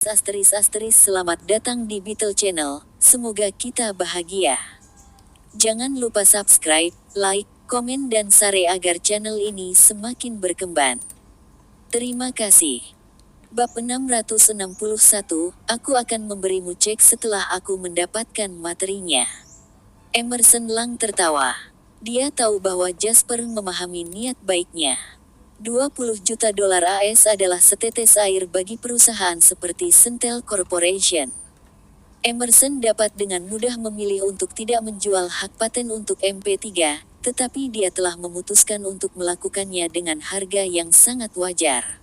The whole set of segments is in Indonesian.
Selamat datang di Beetle Channel, semoga kita bahagia. Jangan lupa subscribe, like, komen dan share agar channel ini semakin berkembang. Terima kasih. Bab 661, aku akan memberimu cek setelah aku mendapatkan materinya. Emerson Lang tertawa. Dia tahu bahwa Jasper memahami niat baiknya. 20 juta dolar AS adalah setetes air bagi perusahaan seperti Sentel Corporation. Emerson dapat dengan mudah memilih untuk tidak menjual hak paten untuk MP3, tetapi dia telah memutuskan untuk melakukannya dengan harga yang sangat wajar.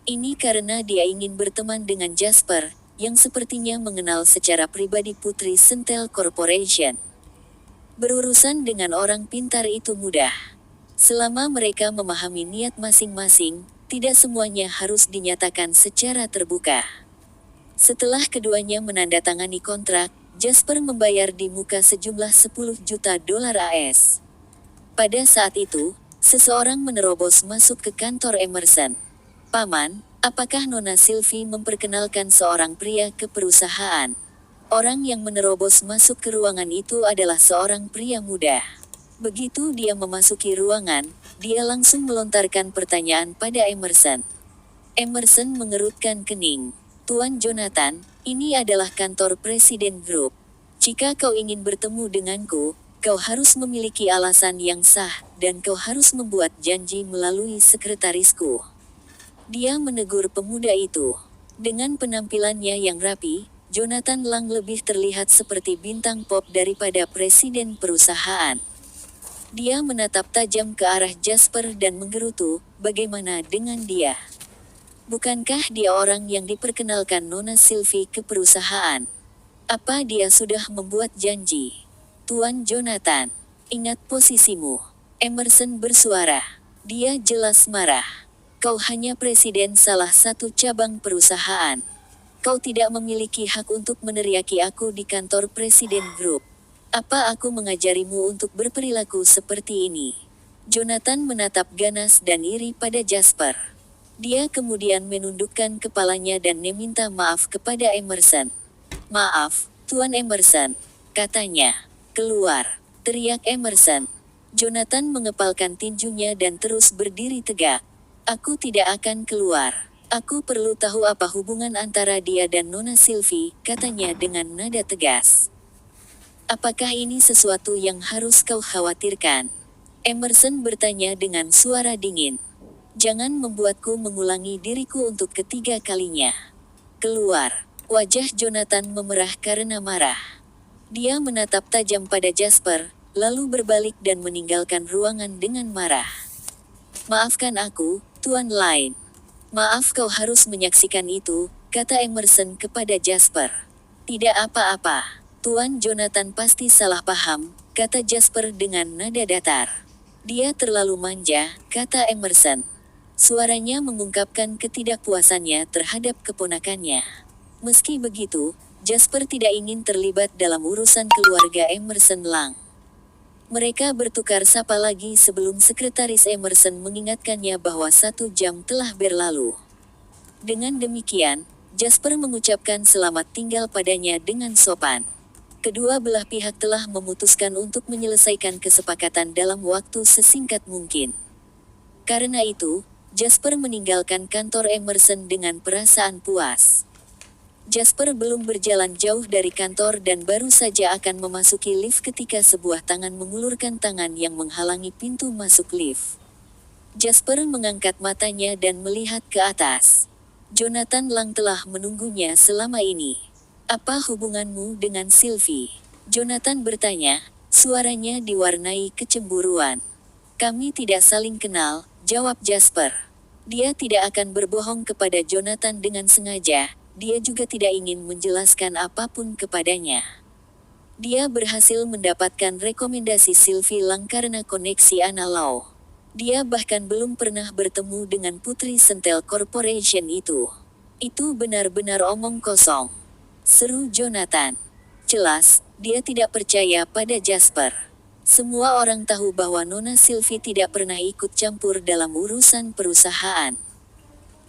Ini karena dia ingin berteman dengan Jasper, yang sepertinya mengenal secara pribadi putri Sentel Corporation. Berurusan dengan orang pintar itu mudah. Selama mereka memahami niat masing-masing, tidak semuanya harus dinyatakan secara terbuka. Setelah keduanya menandatangani kontrak, Jasper membayar di muka sejumlah 10 juta dolar AS. Pada saat itu, seseorang menerobos masuk ke kantor Emerson. "Paman, apakah Nona Sylvie memperkenalkan seorang pria ke perusahaan?" Orang yang menerobos masuk ke ruangan itu adalah seorang pria muda. Begitu dia memasuki ruangan, dia langsung melontarkan pertanyaan pada Emerson. Emerson mengerutkan kening. "Tuan Jonathan, ini adalah kantor Presiden Group. Jika kau ingin bertemu denganku, kau harus memiliki alasan yang sah, dan kau harus membuat janji melalui sekretarisku." Dia menegur pemuda itu. Dengan penampilannya yang rapi, Jonathan Lang lebih terlihat seperti bintang pop daripada presiden perusahaan. Dia menatap tajam ke arah Jasper dan menggerutu, "Bagaimana dengan dia? Bukankah dia orang yang diperkenalkan Nona Sylvie ke perusahaan? Apa dia sudah membuat janji?" "Tuan Jonathan, ingat posisimu," Emerson bersuara. Dia jelas marah. "Kau hanya presiden salah satu cabang perusahaan. Kau tidak memiliki hak untuk meneriaki aku di kantor Presiden Group. Apa aku mengajarimu untuk berperilaku seperti ini?" Jonathan menatap ganas dan iri pada Jasper. Dia kemudian menundukkan kepalanya dan meminta maaf kepada Emerson. "Maaf, Tuan Emerson," katanya. "Keluar," teriak Emerson. Jonathan mengepalkan tinjunya dan terus berdiri tegak. "Aku tidak akan keluar. Aku perlu tahu apa hubungan antara dia dan Nona Sylvie," katanya dengan nada tegas. "Apakah ini sesuatu yang harus kau khawatirkan?" Emerson bertanya dengan suara dingin. "Jangan membuatku mengulangi diriku untuk ketiga kalinya. Keluar." Wajah Jonathan memerah karena marah. Dia menatap tajam pada Jasper, lalu berbalik dan meninggalkan ruangan dengan marah. "Maafkan aku, Tuan Lain." "Maaf kau harus menyaksikan itu," kata Emerson kepada Jasper. "Tidak apa-apa. Tuan Jonathan pasti salah paham," kata Jasper dengan nada datar. "Dia terlalu manja," kata Emerson. Suaranya mengungkapkan ketidakpuasannya terhadap keponakannya. Meski begitu, Jasper tidak ingin terlibat dalam urusan keluarga Emerson Lang. Mereka bertukar sapa lagi sebelum sekretaris Emerson mengingatkannya bahwa 1 jam telah berlalu. Dengan demikian, Jasper mengucapkan selamat tinggal padanya dengan sopan. Kedua belah pihak telah memutuskan untuk menyelesaikan kesepakatan dalam waktu sesingkat mungkin. Karena itu, Jasper meninggalkan kantor Emerson dengan perasaan puas. Jasper belum berjalan jauh dari kantor dan baru saja akan memasuki lift ketika sebuah tangan mengulurkan tangan yang menghalangi pintu masuk lift. Jasper mengangkat matanya dan melihat ke atas. Jonathan Lang telah menunggunya selama ini. "Apa hubunganmu dengan Sylvie?" Jonathan bertanya, suaranya diwarnai kecemburuan. "Kami tidak saling kenal," jawab Jasper. Dia tidak akan berbohong kepada Jonathan dengan sengaja, dia juga tidak ingin menjelaskan apapun kepadanya. Dia berhasil mendapatkan rekomendasi Sylvie Lang karena koneksi Anna Lau. Dia bahkan belum pernah bertemu dengan putri Sentel Corporation itu. "Itu benar-benar omong kosong," seru Jonathan. Jelas, dia tidak percaya pada Jasper. Semua orang tahu bahwa Nona Sylvie tidak pernah ikut campur dalam urusan perusahaan.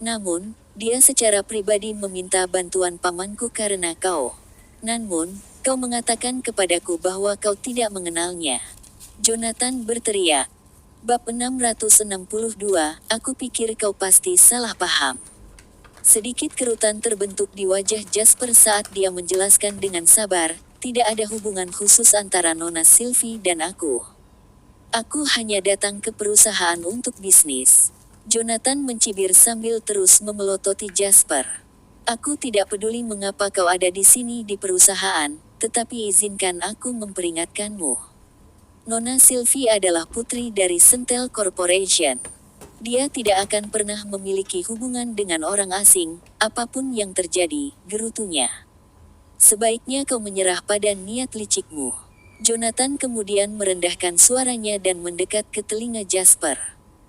Namun, Dia secara pribadi meminta bantuan pamanku karena kau. Namun, kau mengatakan kepadaku bahwa kau tidak mengenalnya. Jonathan berteriak. Bab 662, aku pikir kau pasti salah paham. Sedikit kerutan terbentuk di wajah Jasper saat dia menjelaskan dengan sabar, tidak ada hubungan khusus antara Nona Sylvie dan aku. Aku hanya datang ke perusahaan untuk bisnis. Jonathan mencibir sambil terus memelototi Jasper. Aku tidak peduli mengapa kau ada di sini di perusahaan, tetapi izinkan aku memperingatkanmu. Nona Sylvie adalah putri dari Sentel Corporation. Dia tidak akan pernah memiliki hubungan dengan orang asing, apapun yang terjadi, gerutunya. Sebaiknya kau menyerah pada niat licikmu. Jonathan kemudian merendahkan suaranya dan mendekat ke telinga Jasper.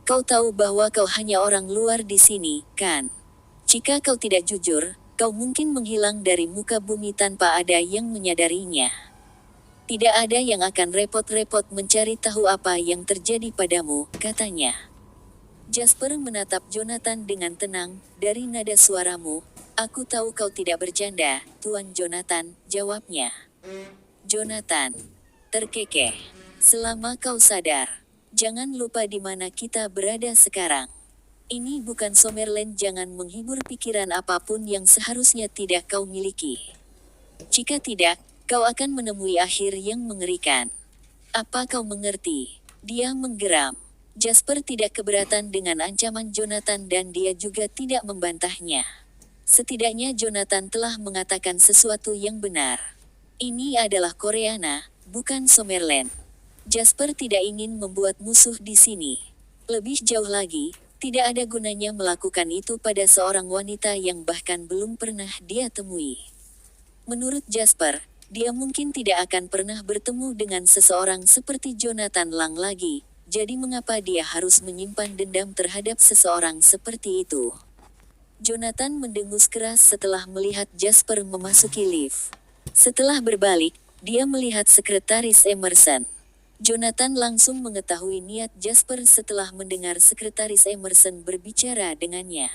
Kau tahu bahwa kau hanya orang luar di sini, kan? Jika kau tidak jujur, kau mungkin menghilang dari muka bumi tanpa ada yang menyadarinya. Tidak ada yang akan repot-repot mencari tahu apa yang terjadi padamu, katanya. Jasper menatap Jonathan dengan tenang, dari nada suaramu, aku tahu kau tidak bercanda, Tuan Jonathan, jawabnya. Jonathan terkekeh. Selama kau sadar, jangan lupa di mana kita berada sekarang. Ini bukan Summerland, jangan menghibur pikiran apapun yang seharusnya tidak kau miliki. Jika tidak, kau akan menemui akhir yang mengerikan. Apa kau mengerti? Dia menggeram. Jasper tidak keberatan dengan ancaman Jonathan dan dia juga tidak membantahnya. Setidaknya Jonathan telah mengatakan sesuatu yang benar. Ini adalah Koreana, bukan Summerland. Jasper tidak ingin membuat musuh di sini. Lebih jauh lagi, tidak ada gunanya melakukan itu pada seorang wanita yang bahkan belum pernah dia temui. Menurut Jasper, dia mungkin tidak akan pernah bertemu dengan seseorang seperti Jonathan Lang lagi, jadi mengapa dia harus menyimpan dendam terhadap seseorang seperti itu? Jonathan mendengus keras setelah melihat Jasper memasuki lift. Setelah berbalik, dia melihat sekretaris Emerson. Jonathan langsung mengetahui niat Jasper setelah mendengar sekretaris Emerson berbicara dengannya.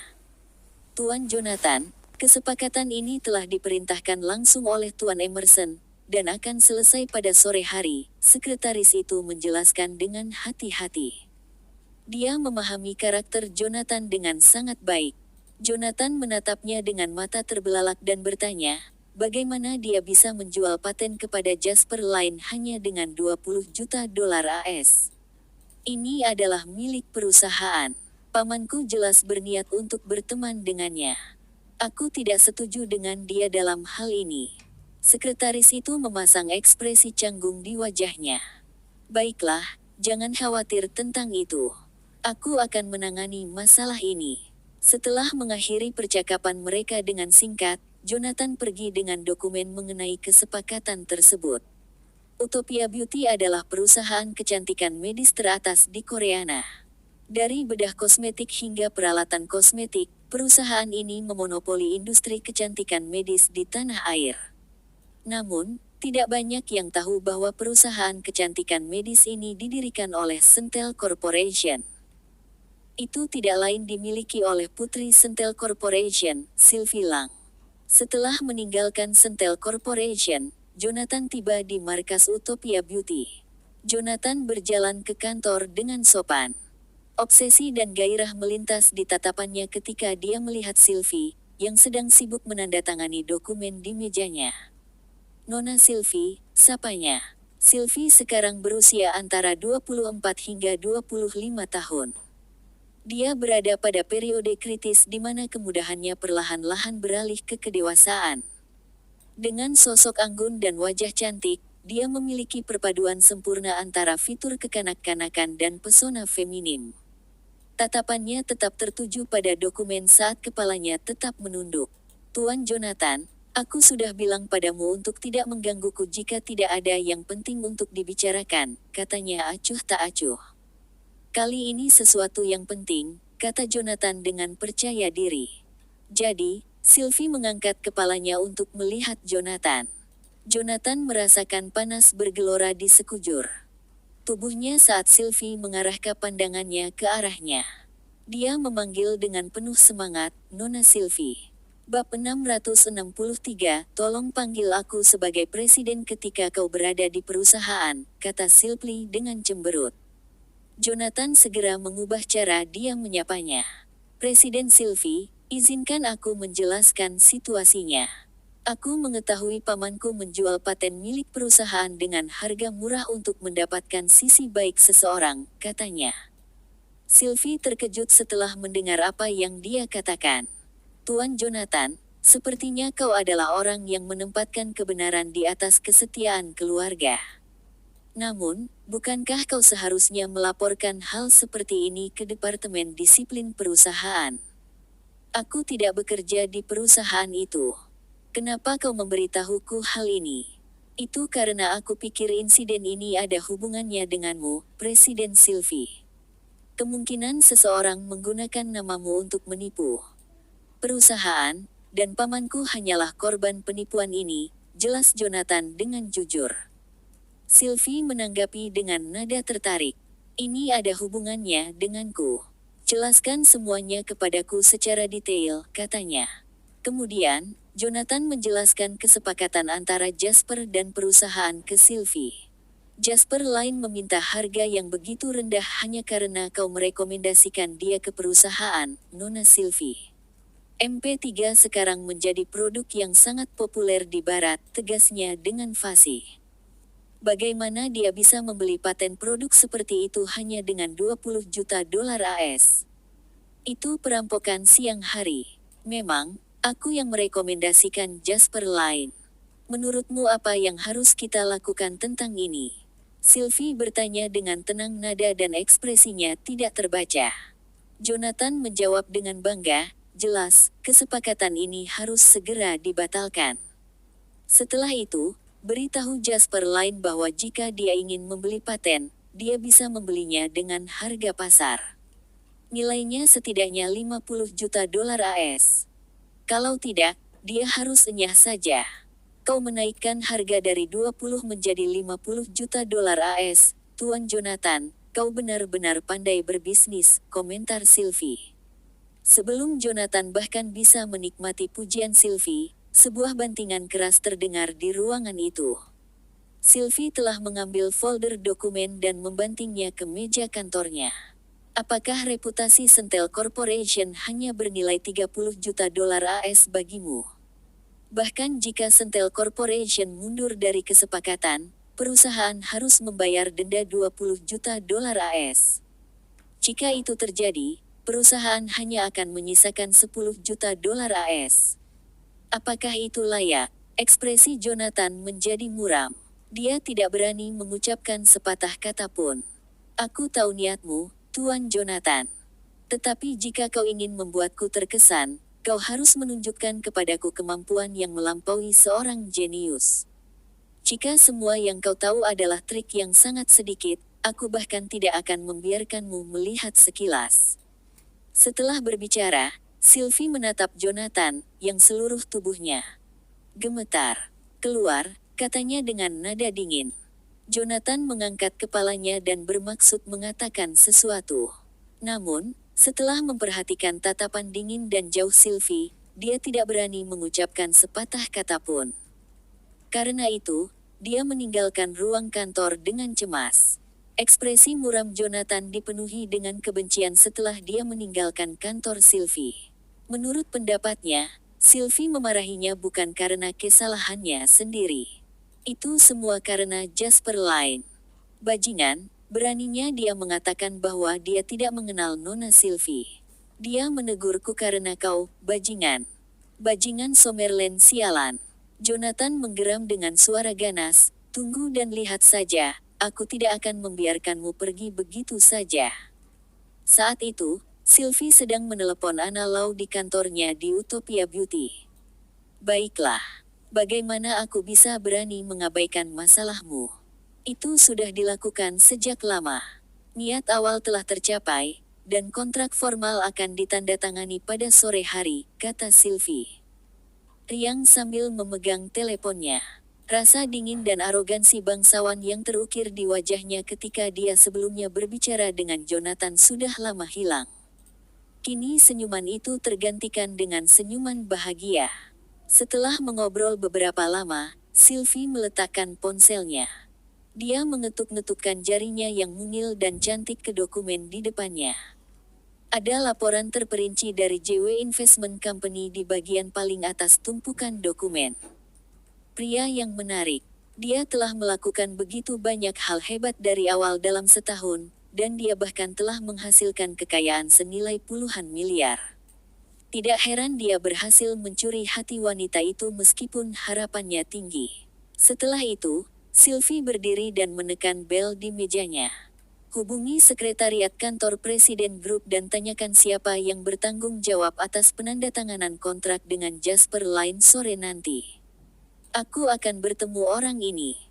Tuan Jonathan, kesepakatan ini telah diperintahkan langsung oleh Tuan Emerson, dan akan selesai pada sore hari, sekretaris itu menjelaskan dengan hati-hati. Dia memahami karakter Jonathan dengan sangat baik. Jonathan menatapnya dengan mata terbelalak dan bertanya, bagaimana dia bisa menjual paten kepada Jasper lain hanya dengan 20 juta dolar AS. Ini adalah milik perusahaan. Pamanku jelas berniat untuk berteman dengannya. Aku tidak setuju dengan dia dalam hal ini. Sekretaris itu memasang ekspresi canggung di wajahnya. Baiklah, jangan khawatir tentang itu. Aku akan menangani masalah ini. Setelah mengakhiri percakapan mereka dengan singkat, Jonathan pergi dengan dokumen mengenai kesepakatan tersebut. Utopia Beauty adalah perusahaan kecantikan medis teratas di Koreana. Dari bedah kosmetik hingga peralatan kosmetik, perusahaan ini memonopoli industri kecantikan medis di tanah air. Namun, tidak banyak yang tahu bahwa perusahaan kecantikan medis ini didirikan oleh Sentel Corporation. Itu tidak lain dimiliki oleh putri Sentel Corporation, Sylvie Lang. Setelah meninggalkan Sentel Corporation, Jonathan tiba di markas Utopia Beauty. Jonathan berjalan ke kantor dengan sopan. Obsesi dan gairah melintas di tatapannya ketika dia melihat Sylvie, yang sedang sibuk menandatangani dokumen di mejanya. Nona Sylvie, sapanya. Sylvie sekarang berusia antara 24 hingga 25 tahun. Dia berada pada periode kritis di mana kemudahannya perlahan-lahan beralih ke kedewasaan. Dengan sosok anggun dan wajah cantik, dia memiliki perpaduan sempurna antara fitur kekanak-kanakan dan pesona feminim. Tatapannya tetap tertuju pada dokumen saat kepalanya tetap menunduk. Tuan Jonathan, aku sudah bilang padamu untuk tidak menggangguku jika tidak ada yang penting untuk dibicarakan, katanya acuh tak acuh. Kali ini sesuatu yang penting, kata Jonathan dengan percaya diri. Jadi, Sylvie mengangkat kepalanya untuk melihat Jonathan. Jonathan merasakan panas bergelora di sekujur tubuhnya saat Sylvie mengarahkan pandangannya ke arahnya. Dia memanggil dengan penuh semangat, "Nona Sylvie." Bab 663, "Tolong panggil aku sebagai presiden ketika kau berada di perusahaan," kata Sylvie dengan cemberut. Jonathan segera mengubah cara dia menyapanya. "Presiden Sylvie, izinkan aku menjelaskan situasinya. Aku mengetahui pamanku menjual paten milik perusahaan dengan harga murah untuk mendapatkan sisi baik seseorang," katanya. Sylvie terkejut setelah mendengar apa yang dia katakan. "Tuan Jonathan, sepertinya kau adalah orang yang menempatkan kebenaran di atas kesetiaan keluarga. Namun, bukankah kau seharusnya melaporkan hal seperti ini ke Departemen Disiplin Perusahaan? Aku tidak bekerja di perusahaan itu. Kenapa kau memberitahuku hal ini?" "Itu karena aku pikir insiden ini ada hubungannya denganmu, Presiden Sylvie. Kemungkinan seseorang menggunakan namamu untuk menipu perusahaan, dan pamanku hanyalah korban penipuan ini," jelas Jonathan dengan jujur. Sylvie menanggapi dengan nada tertarik. "Ini ada hubungannya denganku. Jelaskan semuanya kepadaku secara detail," katanya. Kemudian, Jonathan menjelaskan kesepakatan antara Jasper dan perusahaan ke Sylvie. "Jasper lain meminta harga yang begitu rendah hanya karena kau merekomendasikan dia ke perusahaan, Nona Sylvie. MP3 sekarang menjadi produk yang sangat populer di barat," tegasnya dengan fasih. "Bagaimana dia bisa membeli paten produk seperti itu hanya dengan 20 juta dolar AS? Itu perampokan siang hari. Memang, aku yang merekomendasikan Jasper lain. Menurutmu apa yang harus kita lakukan tentang ini?" Sylvie bertanya dengan tenang, nada dan ekspresinya tidak terbaca. Jonathan menjawab dengan bangga, "Jelas, kesepakatan ini harus segera dibatalkan. Setelah itu, beritahu Jasper lain bahwa jika dia ingin membeli paten, dia bisa membelinya dengan harga pasar. Nilainya setidaknya 50 juta dolar AS. Kalau tidak, dia harus enyah saja. Kau menaikkan harga dari 20 menjadi 50 juta dolar AS, Tuan Jonathan, kau benar-benar pandai berbisnis," komentar Sylvie. Sebelum Jonathan bahkan bisa menikmati pujian Sylvie, sebuah bantingan keras terdengar di ruangan itu. Sylvie telah mengambil folder dokumen dan membantingnya ke meja kantornya. "Apakah reputasi Sentel Corporation hanya bernilai 30 juta dolar AS bagimu? Bahkan jika Sentel Corporation mundur dari kesepakatan, perusahaan harus membayar denda 20 juta dolar AS. Jika itu terjadi, perusahaan hanya akan menyisakan 10 juta dolar AS. Apakah itu layak?" Ekspresi Jonathan menjadi muram. Dia tidak berani mengucapkan sepatah kata pun. "Aku tahu niatmu, Tuan Jonathan. Tetapi jika kau ingin membuatku terkesan, kau harus menunjukkan kepadaku kemampuan yang melampaui seorang jenius. Jika semua yang kau tahu adalah trik yang sangat sedikit, aku bahkan tidak akan membiarkanmu melihat sekilas." Setelah berbicara, Sylvie menatap Jonathan, yang seluruh tubuhnya gemetar. "Keluar," katanya dengan nada dingin. Jonathan mengangkat kepalanya dan bermaksud mengatakan sesuatu. Namun, setelah memperhatikan tatapan dingin dan jauh Sylvie, dia tidak berani mengucapkan sepatah kata pun. Karena itu, dia meninggalkan ruang kantor dengan cemas. Ekspresi muram Jonathan dipenuhi dengan kebencian setelah dia meninggalkan kantor Sylvie. Menurut pendapatnya, Sylvie memarahinya bukan karena kesalahannya sendiri. Itu semua karena Jasper lain. "Bajingan," beraninya dia mengatakan bahwa dia tidak mengenal Nona Sylvie. "Dia menegurku karena kau, bajingan. Bajingan Somerland sialan." Jonathan menggeram dengan suara ganas, "Tunggu dan lihat saja, aku tidak akan membiarkanmu pergi begitu saja." Saat itu, Sylvie sedang menelepon Anna Lau di kantornya di Utopia Beauty. "Baiklah. Bagaimana aku bisa berani mengabaikan masalahmu? Itu sudah dilakukan sejak lama. Niat awal telah tercapai, dan kontrak formal akan ditandatangani pada sore hari," kata Sylvie. Riang sambil memegang teleponnya. Rasa dingin dan arogansi bangsawan yang terukir di wajahnya ketika dia sebelumnya berbicara dengan Jonathan sudah lama hilang. Kini senyuman itu tergantikan dengan senyuman bahagia. Setelah mengobrol beberapa lama, Sylvie meletakkan ponselnya. Dia mengetuk-ngetukkan jarinya yang mungil dan cantik ke dokumen di depannya. Ada laporan terperinci dari JW Investment Company di bagian paling atas tumpukan dokumen. Pria yang menarik. Dia telah melakukan begitu banyak hal hebat dari awal dalam setahun, dan dia bahkan telah menghasilkan kekayaan senilai puluhan miliar. Tidak heran dia berhasil mencuri hati wanita itu meskipun harapannya tinggi. Setelah itu, Sylvie berdiri dan menekan bel di mejanya. Hubungi sekretariat kantor Presiden Group dan tanyakan siapa yang bertanggung jawab atas penandatanganan kontrak dengan Jasper Line sore nanti. Aku akan bertemu orang ini.